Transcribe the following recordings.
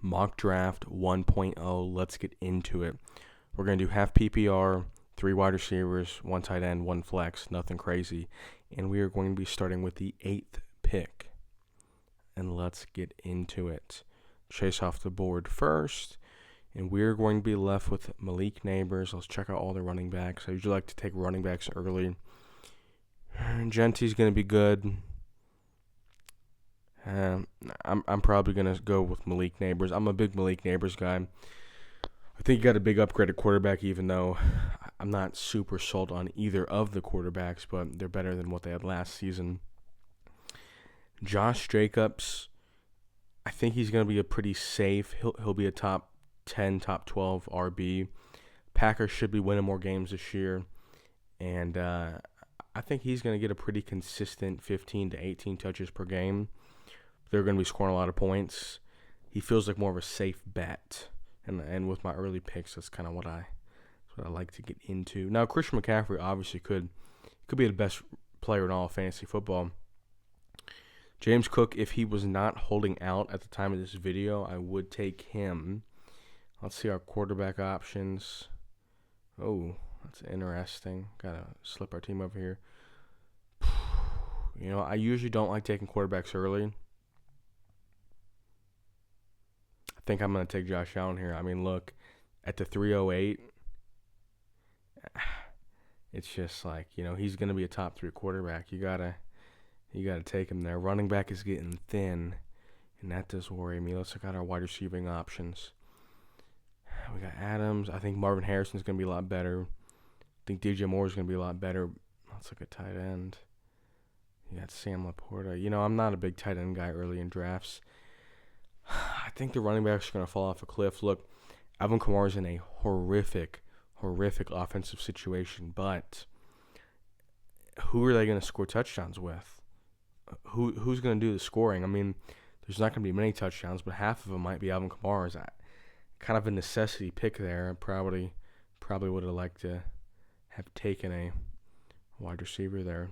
Mock Draft 1.0. Let's get into it. We're going to do half PPR, 3 wide receivers, 1 tight end, 1 flex, nothing crazy. And we are going to be starting with the 8th pick. And let's get into it. Chase off the board first. And we're going to be left with Malik Nabers. Let's check out all the running backs. I usually like to take running backs early. Gentry's going to be good. I'm probably going to go with Malik Nabers. I'm a big Malik Nabers guy. I think he got a big upgrade at quarterback, even though I'm not super sold on either of the quarterbacks, but they're better than what they had last season. Josh Jacobs, I think he's going to be a pretty safe. He'll be a top 10, top 12 RB. Packers should be winning more games this year, and I think he's going to get a pretty consistent 15 to 18 touches per game. They're going to be scoring a lot of points. He feels like more of a safe bet, and with my early picks, that's kind of what I like to get into. Now, Christian McCaffrey obviously could be the best player in all of fantasy football. James Cook, if he was not holding out at the time of this video, I would take him. Let's see our quarterback options. Oh, that's interesting. Gotta slip our team over here. You know, I usually don't like taking quarterbacks early. I think I'm going to take Josh Allen here. I mean, look, at the 308, it's just like, you know, he's going to be a top 3 quarterback. You gotta take him there. Running back is getting thin, and that does worry me. Let's look at our wide receiving options. We got Adams. I think Marvin Harrison's going to be a lot better. I think DJ Moore is going to be a lot better. Let's look at tight end. You got Sam Laporta. You know, I'm not a big tight end guy early in drafts. I think the running backs are going to fall off a cliff. Look, Alvin Kamara's in a horrific offensive situation, but who are they going to score touchdowns with? Who's going to do the scoring? I mean, there's not going to be many touchdowns, but half of them might be Alvin Kamara's. Kind of a necessity pick there. I probably would have liked to have taken a wide receiver there.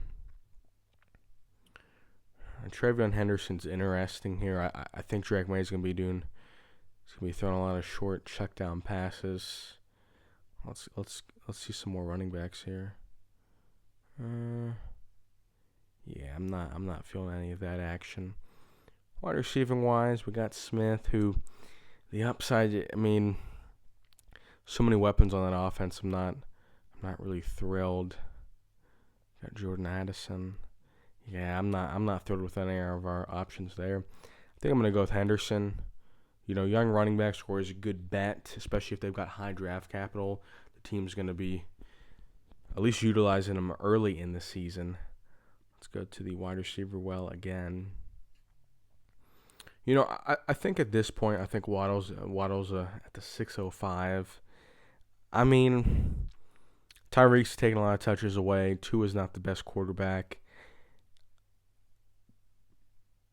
Travion Henderson's interesting here. I think Drake May's going to be throwing a lot of short check down passes. Let's see some more running backs here. Yeah, I'm not feeling any of that action. Wide receiving wise, we got Smith, who the upside. I mean, so many weapons on that offense. I'm not really thrilled. Got Jordan Addison. Yeah, I'm not thrilled with any of our options there. I think I'm gonna go with Henderson. You know, young running back score is a good bet, especially if they've got high draft capital. The team's gonna be at least utilizing them early in the season. Let's go to the wide receiver well again. You know, I think at this point, I think Waddle's at the 605. I mean, Tyreek's taking a lot of touches away. Tua's not the best quarterback.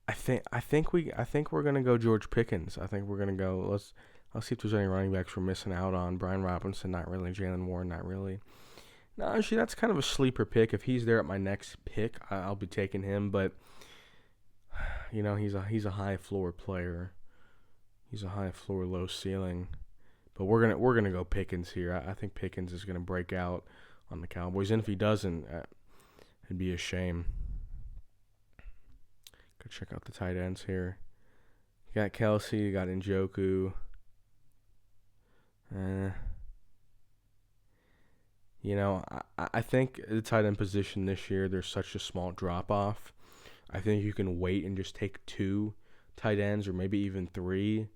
I think we're gonna go George Pickens. I think we're gonna go. Let's see if there's any running backs we're missing out on. Brian Robinson, not really. Jalen Warren, not really. No, actually, that's kind of a sleeper pick. If he's there at my next pick, I'll be taking him. But you know, he's a high floor player. He's a high floor, low ceiling. But we're gonna go Pickens here. I think Pickens is gonna break out on the Cowboys, and if he doesn't, it'd be a shame. Go check out the tight ends here. You got Kelsey, you got Njoku. You know, I think the tight end position this year, there's such a small drop-off. I think you can wait and just take 2 tight ends or maybe even 3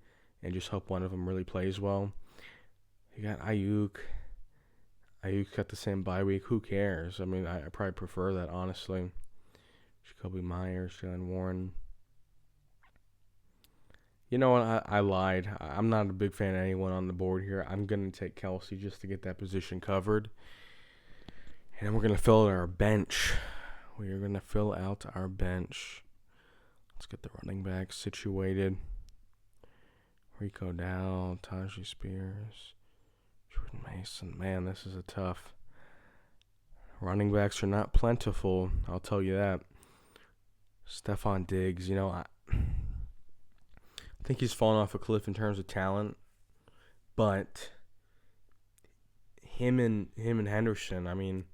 and just hope one of them really plays well. You got Ayuk. Ayuk got the same bye week. Who cares? I mean, I probably prefer that, honestly. Jacoby Myers, Jalen Warren. You know what? I lied. I'm not a big fan of anyone on the board here. I'm going to take Kelsey just to get that position covered. And then we're going to fill out our bench. We are going to fill out our bench. Let's get the running back situated. Rico Dowdle, Tajay Spears, Jordan Mason. Man, this is a tough. Running backs are not plentiful, I'll tell you that. Stephon Diggs, you know, I think he's fallen off a cliff in terms of talent, but him and Henderson, I mean,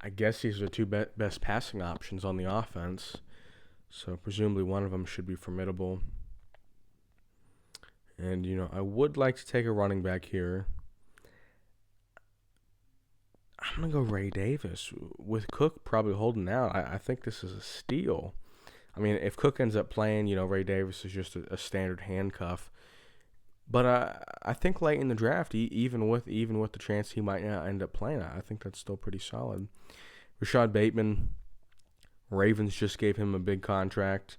I guess these are the two best passing options on the offense. So presumably one of them should be formidable. And, I would like to take a running back here. I'm going to go Ray Davis. With Cook probably holding out, I think this is a steal. I mean, if Cook ends up playing, Ray Davis is just a standard handcuff. But I think late in the draft, even with the chance he might not end up playing, I think that's still pretty solid. Rashad Bateman, Ravens just gave him a big contract.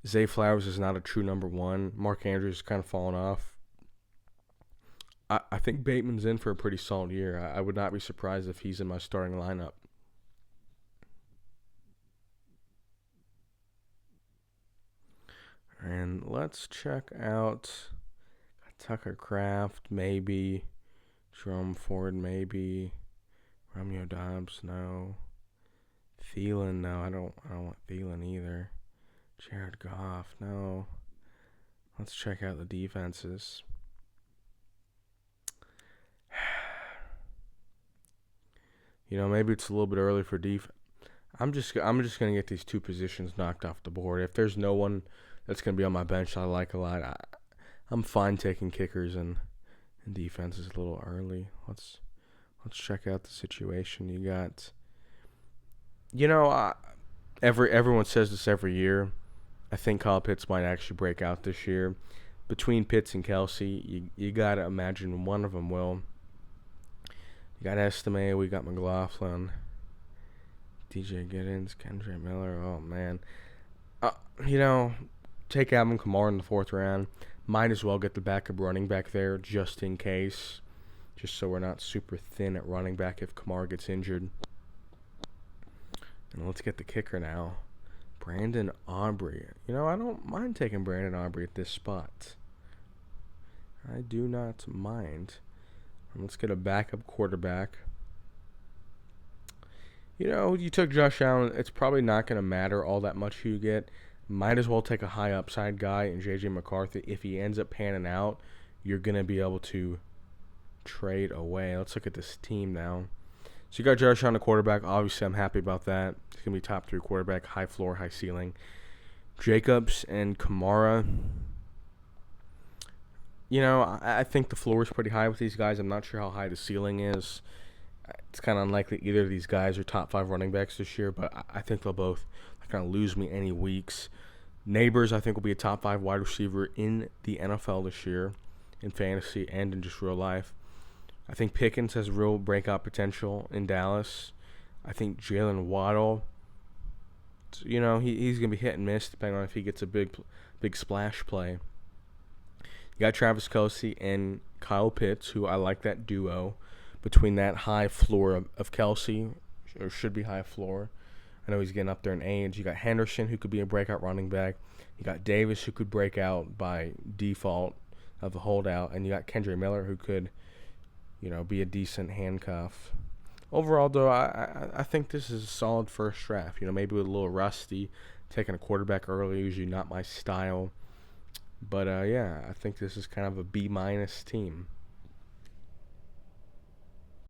Zay Flowers is not a true number one. Mark Andrews is kind of fallen off. I think Bateman's in for a pretty solid year. I would not be surprised if he's in my starting lineup. And let's check out Tucker Kraft, maybe. Jerome Ford, maybe. Romeo Doubs, no. Thielen, no. I don't want Thielen either. Jared Goff, no. Let's check out the defenses. Maybe it's a little bit early for I'm just gonna get these two positions knocked off the board. If there's no one that's gonna be on my bench I like a lot, I'm fine taking kickers and defenses a little early. Let's check out the situation. You got, everyone says this every year. I think Kyle Pitts might actually break out this year. Between Pitts and Kelsey, you got to imagine one of them will. You got Estime, we got McLaughlin, DJ Giddens, Kendre Miller. Oh, man. Take Alvin Kamara in the 4th round. Might as well get the backup running back there just in case. Just so we're not super thin at running back if Kamara gets injured. And let's get the kicker now. Brandon Aubrey. I don't mind taking Brandon Aubrey at this spot. I do not mind. And let's get a backup quarterback. You took Josh Allen. It's probably not going to matter all that much who you get. Might as well take a high upside guy in J.J. McCarthy. If he ends up panning out, you're going to be able to trade away. Let's look at this team now. So you got Josh Allen, the quarterback. Obviously, I'm happy about that. He's going to be top 3 quarterback, high floor, high ceiling. Jacobs and Kamara. I think the floor is pretty high with these guys. I'm not sure how high the ceiling is. It's kind of unlikely either of these guys are top 5 running backs this year, but I think they'll both kind of lose me any weeks. Neighbors, I think, will be a top 5 wide receiver in the NFL this year, in fantasy and in just real life. I think Pickens has real breakout potential in Dallas. I think Jalen Waddle, he's going to be hit and miss depending on if he gets a big splash play. You got Travis Kelce and Kyle Pitts, who I like that duo between that high floor of Kelce, or should be high floor. I know he's getting up there in age. You got Henderson, who could be a breakout running back. You got Davis, who could break out by default of a holdout. And you got Kendre Miller, who could, be a decent handcuff. Overall, though, I think this is a solid first draft. Maybe with a little rusty. Taking a quarterback early, usually not my style. But, I think this is kind of a B- team.